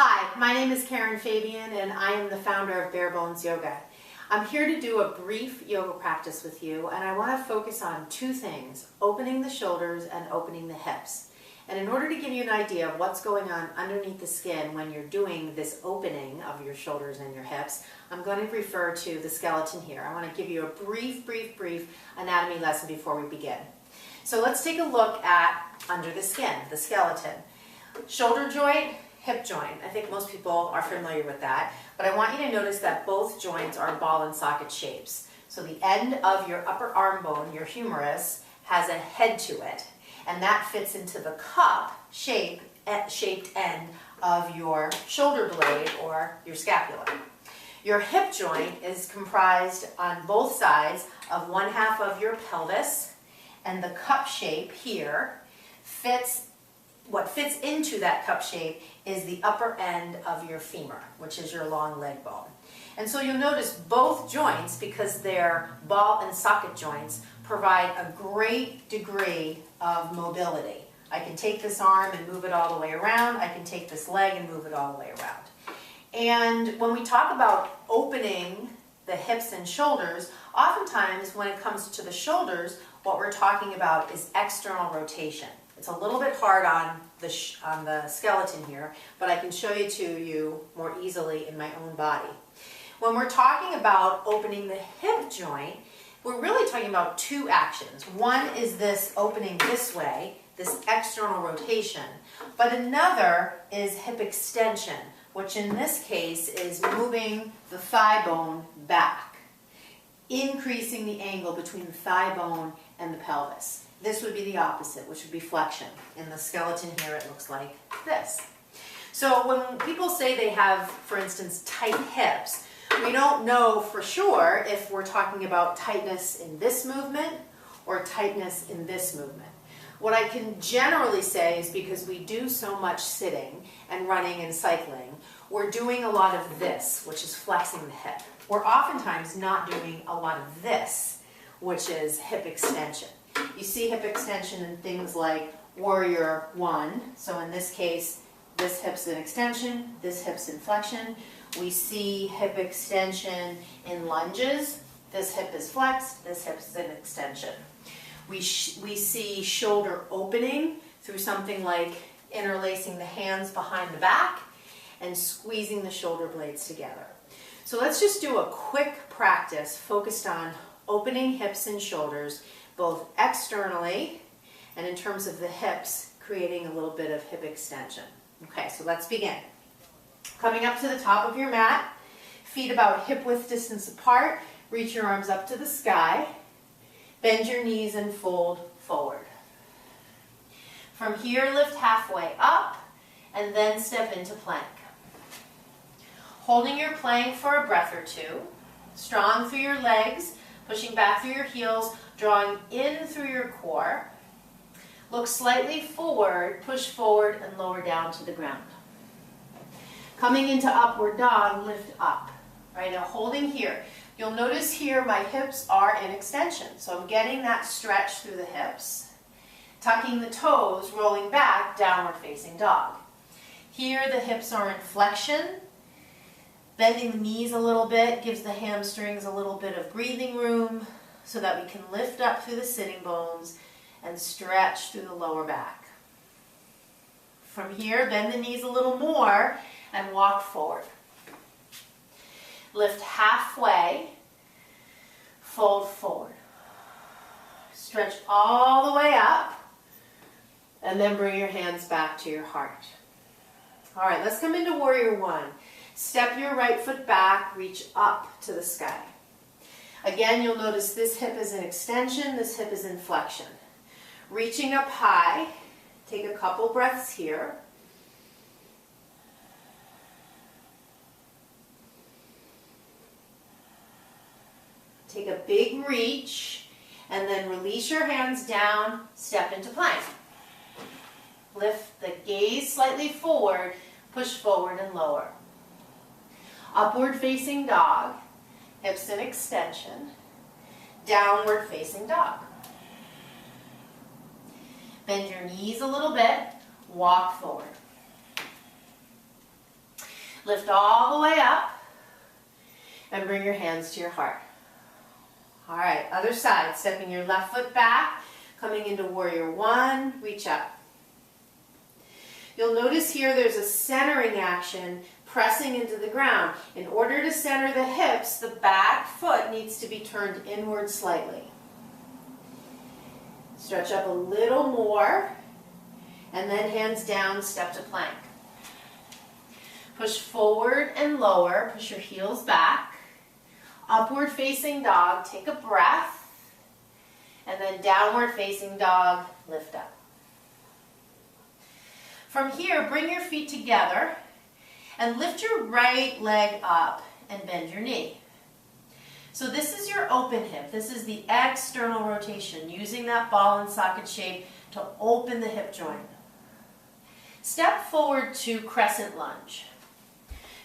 Hi, my name is Fabian and I am the founder of Bare Bones Yoga. I'm here to do a brief yoga practice with you, and I want to focus on two things: opening the shoulders and opening the hips. And in order to give you an idea of what's going on underneath the skin when you're doing this opening of your shoulders and your hips, I'm going to refer to the skeleton here. I want to give you a brief anatomy lesson before we begin. So let's take a look at under the skin, the skeleton. Shoulder joint, hip joint. I think most people are familiar with that, but I want you to notice that both joints are ball and socket shapes. So the end of your upper arm bone, your humerus, has a head to it, and that fits into the cup shaped end of your shoulder blade or your scapula. Your hip joint is comprised on both sides of one half of your pelvis, and the cup shape here what fits into that cup shape is the upper end of your femur, which is your long leg bone. And so you'll notice both joints, because they're ball and socket joints, provide a great degree of mobility. I can take this arm and move it all the way around. I can take this leg and move it all the way around. And when we talk about opening the hips and shoulders, oftentimes when it comes to the shoulders, what we're talking about is external rotation. It's a little bit hard on the skeleton here, but I can show it to you more easily in my own body. When we're talking about opening the hip joint, we're really talking about two actions. One is this opening this way, this external rotation, but another is hip extension, which in this case is moving the thigh bone back, increasing the angle between the thigh bone and the pelvis. This would be the opposite, which would be flexion. In the skeleton here, it looks like this. So when people say they have, for instance, tight hips, we don't know for sure if we're talking about tightness in this movement or tightness in this movement. What I can generally say is, because we do so much sitting and running and cycling, we're doing a lot of this, which is flexing the hip. We're oftentimes not doing a lot of this, which is hip extension. You see hip extension in things like Warrior One. So in this case, this hip's in extension, this hip's in flexion. We see hip extension in lunges. This hip is flexed, this hip's in extension. We see shoulder opening through something like interlacing the hands behind the back and squeezing the shoulder blades together. So let's just do a quick practice focused on opening hips and shoulders, both externally and in terms of the hips, creating a little bit of hip extension. Okay, so let's begin. Coming up to the top of your mat, feet about hip width distance apart, reach your arms up to the sky, bend your knees and fold forward. From here, lift halfway up and then step into plank. Holding your plank for a breath or two, strong through your legs, pushing back through your heels, drawing in through your core. Look slightly forward, push forward and lower down to the ground. Coming into upward dog, lift up. Right, now holding here. You'll notice here my hips are in extension, so I'm getting that stretch through the hips. Tucking the toes, rolling back, downward facing dog. Here the hips are in flexion. Bending the knees a little bit gives the hamstrings a little bit of breathing room so that we can lift up through the sitting bones and stretch through the lower back. From here, bend the knees a little more and walk forward. Lift halfway, fold forward. Stretch all the way up, and then bring your hands back to your heart. All right, let's come into Warrior One. Step your right foot back, reach up to the sky. Again, you'll notice this hip is in extension, this hip is in flexion. Reaching up high, take a couple breaths here. Take a big reach, and then release your hands down, step into plank. Lift the gaze slightly forward, push forward and lower. Upward facing dog, hips in extension, downward facing dog. Bend your knees a little bit, walk forward. Lift all the way up and bring your hands to your heart. All right, other side, stepping your left foot back, coming into warrior one, reach up. You'll notice here there's a centering action, pressing into the ground. In order to center the hips, the back foot needs to be turned inward slightly. Stretch up a little more, and then hands down, step to plank. Push forward and lower, push your heels back. Upward facing dog, take a breath. And then downward facing dog, lift up. From here, bring your feet together and lift your right leg up and bend your knee. So this is your open hip. This is the external rotation, using that ball and socket shape to open the hip joint. Step forward to crescent lunge.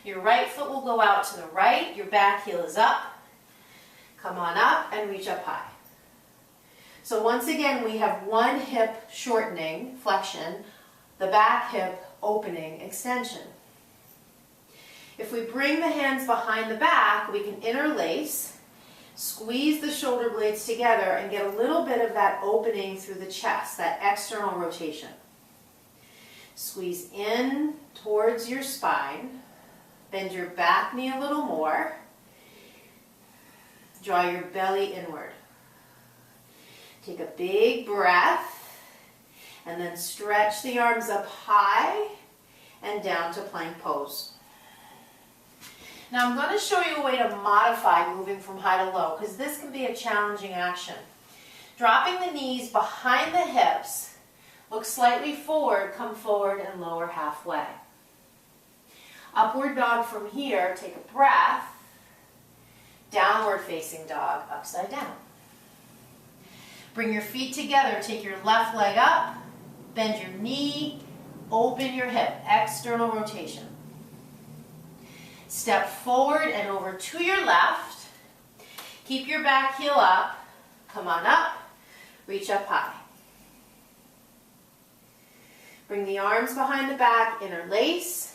Your right foot will go out to the right, your back heel is up. Come on up and reach up high. So once again, we have one hip shortening, flexion, the back hip opening, extension. If we bring the hands behind the back, we can interlace, squeeze the shoulder blades together and get a little bit of that opening through the chest, that external rotation. Squeeze in towards your spine. Bend your back knee a little more. Draw your belly inward. Take a big breath and then stretch the arms up high and down to plank pose. Now I'm going to show you a way to modify moving from high to low because this can be a challenging action. Dropping the knees behind the hips, look slightly forward, come forward and lower halfway. Upward dog from here, take a breath. Downward facing dog, upside down. Bring your feet together, take your left leg up, bend your knee, open your hip, external rotation. Step forward and over to your left. Keep your back heel up, come on up, reach up high. Bring the arms behind the back, interlace.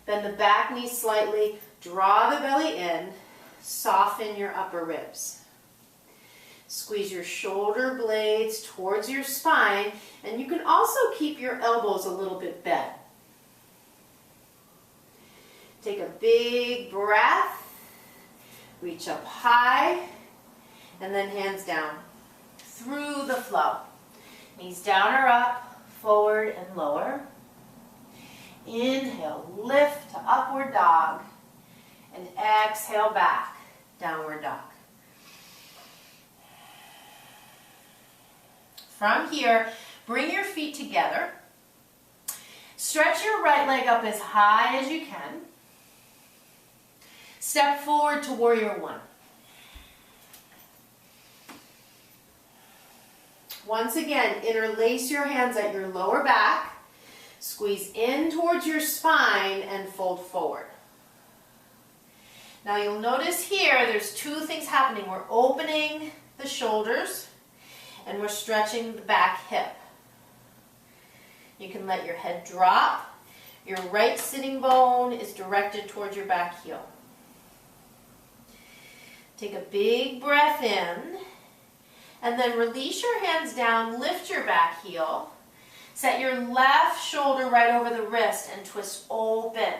Bend the back knee slightly, draw the belly in, soften your upper ribs. Squeeze your shoulder blades towards your spine, and you can also keep your elbows a little bit bent. Take a big breath, reach up high, and then hands down through the flow. Knees down or up, forward and lower. Inhale, lift to upward dog, and exhale back, downward dog. From here, bring your feet together. Stretch your right leg up as high as you can. Step forward to warrior one. Once again, interlace your hands at your lower back. Squeeze in towards your spine and fold forward. Now you'll notice here there's two things happening. We're opening the shoulders and we're stretching the back hip. You can let your head drop. Your right sitting bone is directed towards your back heel. Take a big breath in and then release your hands down, lift your back heel. Set your left shoulder right over the wrist and twist open.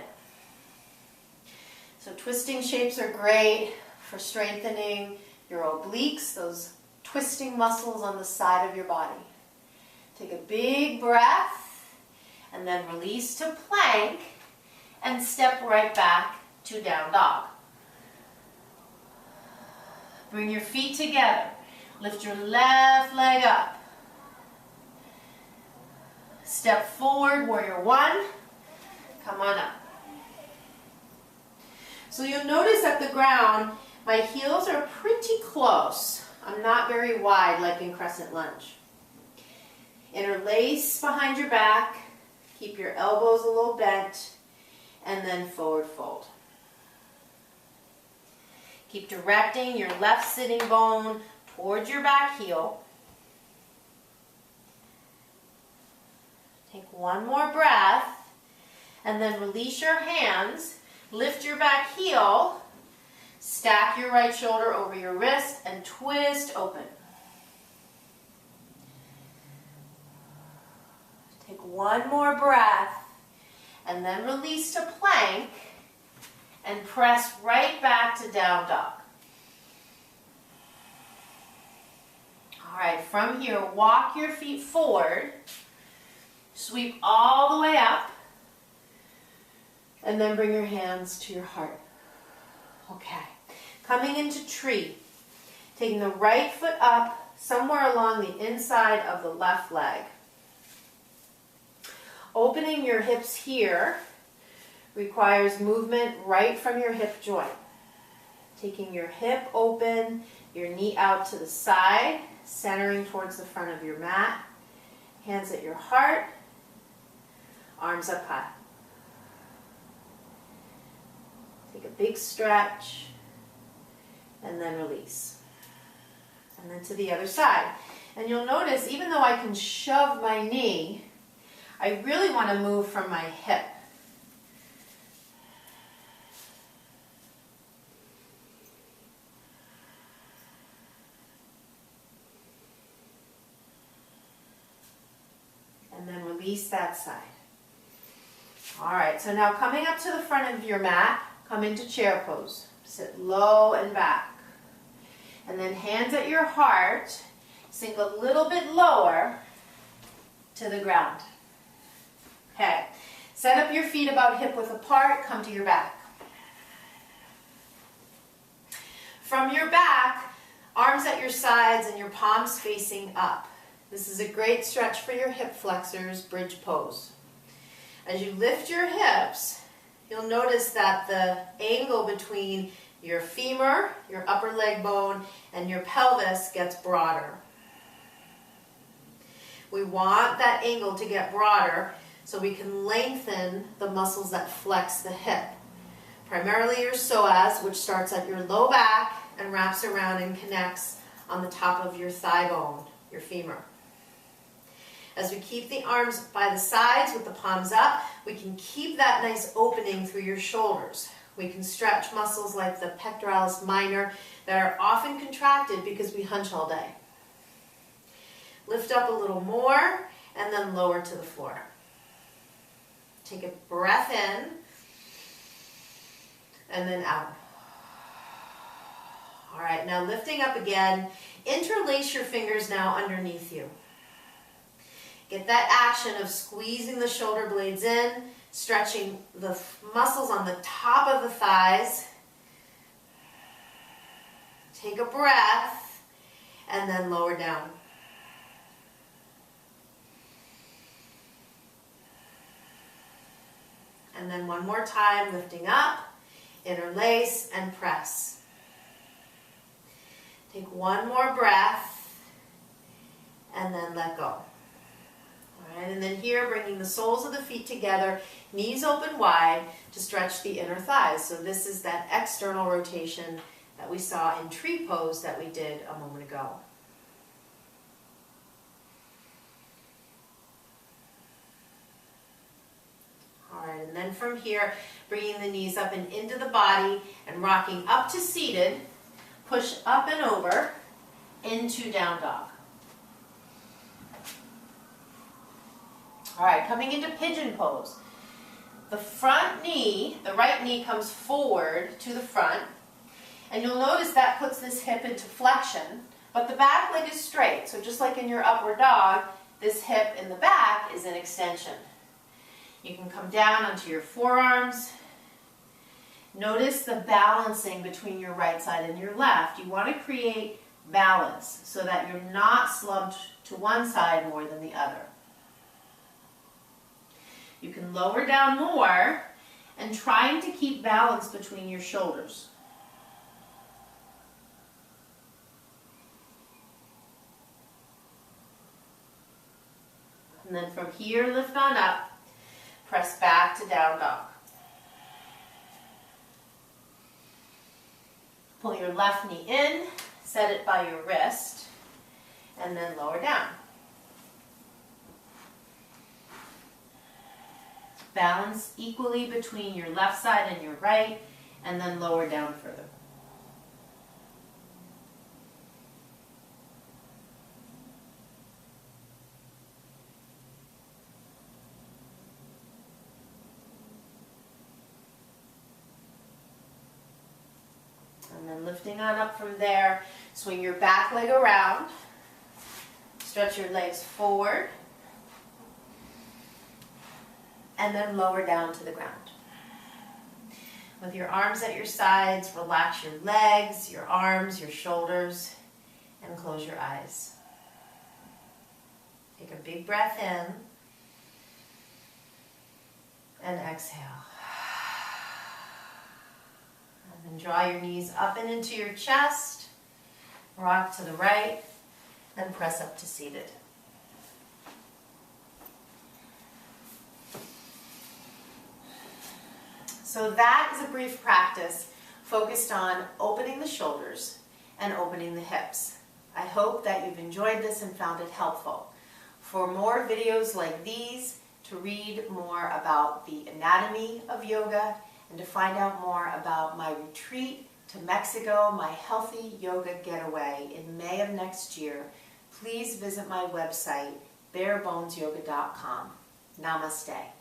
So twisting shapes are great for strengthening your obliques, those twisting muscles on the side of your body. Take a big breath and then release to plank and step right back to down dog. Bring your feet together. Lift your left leg up. Step forward, warrior one. Come on up. So you'll notice at the ground, my heels are pretty close. I'm not very wide like in crescent lunge. Interlace behind your back. Keep your elbows a little bent. And then forward fold. Keep directing your left sitting bone towards your back heel. Take one more breath, And then release your hands, lift your back heel, stack your right shoulder over your wrist, and twist open. Take one more breath, and then release to plank, and press right back to down dog. All right, from here, walk your feet forward, sweep all the way up, and then bring your hands to your heart. Okay, coming into tree, taking the right foot up somewhere along the inside of the left leg. Opening your hips here requires movement right from your hip joint. Taking your hip open, your knee out to the side, centering towards the front of your mat. Hands at your heart, arms up high. Take a big stretch, and then release. And then to the other side. And you'll notice, even though I can shove my knee, I really want to move from my hip. And then release that side. All right, so now coming up to the front of your mat, come into chair pose. Sit low and back. And then hands at your heart, sink a little bit lower to the ground. Okay, set up your feet about hip width apart, come to your back. From your back, arms at your sides and your palms facing up. This is a great stretch for your hip flexors, bridge pose. As you lift your hips, you'll notice that the angle between your femur, your upper leg bone, and your pelvis gets broader. We want that angle to get broader so we can lengthen the muscles that flex the hip. Primarily your psoas, which starts at your low back and wraps around and connects on the top of your thigh bone, your femur. As we keep the arms by the sides with the palms up, we can keep that nice opening through your shoulders. We can stretch muscles like the pectoralis minor that are often contracted because we hunch all day. Lift up a little more and then lower to the floor. Take a breath in and then out. All right, now lifting up again, interlace your fingers now underneath you. Get that action of squeezing the shoulder blades in, stretching the muscles on the top of the thighs. Take a breath and then lower down. And then one more time, lifting up, interlace, and press. Take one more breath, and then let go. All right, and then here, bringing the soles of the feet together, knees open wide to stretch the inner thighs. So this is that external rotation that we saw in tree pose that we did a moment ago. And then from here, bringing the knees up and into the body and rocking up to seated, push up and over into down dog. All right, coming into pigeon pose. The front knee, the right knee comes forward to the front, and you'll notice that puts this hip into flexion, but the back leg is straight. So just like in your upward dog, this hip in the back is an extension. You can come down onto your forearms. Notice the balancing between your right side and your left. You want to create balance so that you're not slumped to one side more than the other. You can lower down more and trying to keep balance between your shoulders. And then from here, lift on up. Press back to down dog. Pull your left knee in, set it by your wrist, and then lower down. Balance equally between your left side and your right, and then lower down further. And then lifting on up from there, swing your back leg around, stretch your legs forward, and then lower down to the ground. With your arms at your sides, relax your legs, your arms, your shoulders, and close your eyes. Take a big breath in, and exhale. And then draw your knees up and into your chest, rock to the right, and press up to seated. So that is a brief practice focused on opening the shoulders and opening the hips. I hope that you've enjoyed this and found it helpful. For more videos like these, to read more about the anatomy of yoga, and to find out more about my retreat to Mexico, my healthy yoga getaway in May of next year, please visit my website, barebonesyoga.com. Namaste.